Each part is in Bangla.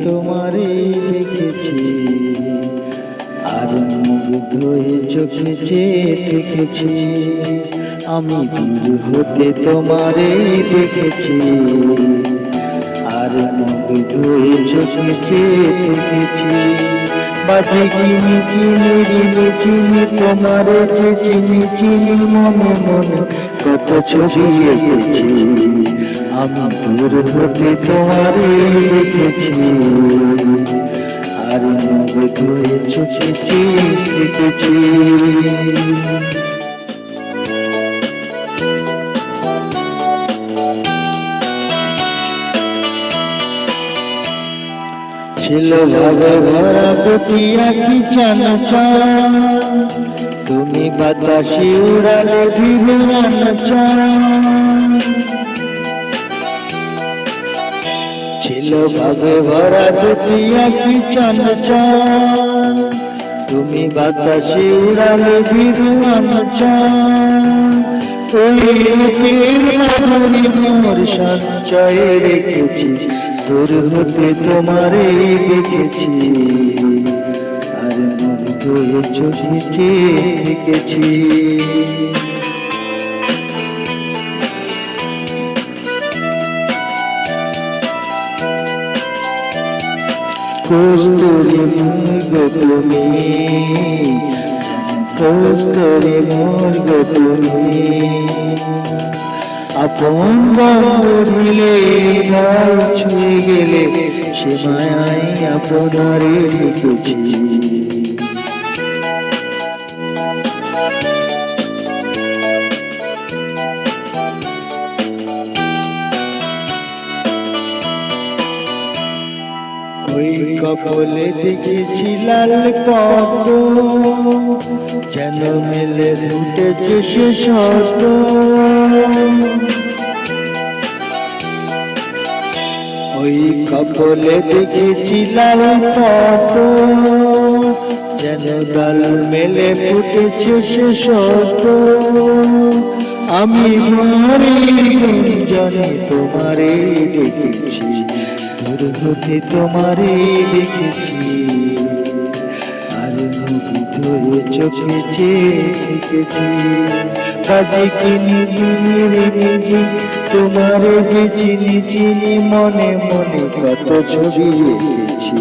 তোমারে দেখেছি, আর মুগ্ধ হয়ে চোখে চেয়ে থেকেছি। আমি দূর হতে তোমারে দেখেছি, আর মুগ্ধ হয়ে চোখে চেয়ে থেকেছি। বাজে কিনি কিনি রিনি চিনি তোমারে যে চিনি চিনি মনে মনে কত ছবি এঁকেছি। আমি দূর হতে তোমারে দেখেছি, আর মুগ্ধ হয়ে চোখে চেয়ে থেকেছি। ছিল ভাবে ভরা দুটি আঁখি চানাচা, তুমি বাতাসে উড়ালে ভিড়ানাচা। ছিল ভাবে ভরা দুটি আঁখি চানাচা, তুমি বাতাসে উড়ালে ভিড়ানাচা। ওই রূপের মাধুরী মোর সঞ্চয়ে রেখেছি, দূর হতে তোমারে দেখেছি, আর মুগ্ধ হয়ে চোখে চেয়ে থেকেছি। কস্তুরী মর্গ তুমি, কস্তুরী মর্গ তুমি, আপন বন্ধুলে গায়ে ছুঁয়ে গেলে সে মায়াই আপনারে রেখেছি। ওই কপলে দেখেছি লাল পদ্ম, যেন মেলে ফুটেছে সে শব্দ। ওই কপলে দেখেছি লাল পদ্ম, যেন ডাল মেলে ফুটেছে সে শব্দ। আমি মনের গুঞ্জনে তোমারে ডেকেছি, দূর হতে তোমারে দেখেছি, আর মুগ্ধ হয়ে চোখে চেয়ে থেকেছি। বাজে কিনি কিনি রেখে তোমারে যে চিনি চিনি মনে মনে কত ছবি এঁকেছি।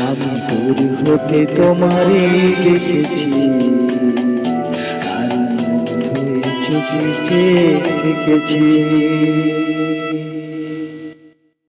আমি দূর হতে তোমারে দেখেছি, আর মুগ্ধ হয়ে চোখে চেয়ে থেকেছি।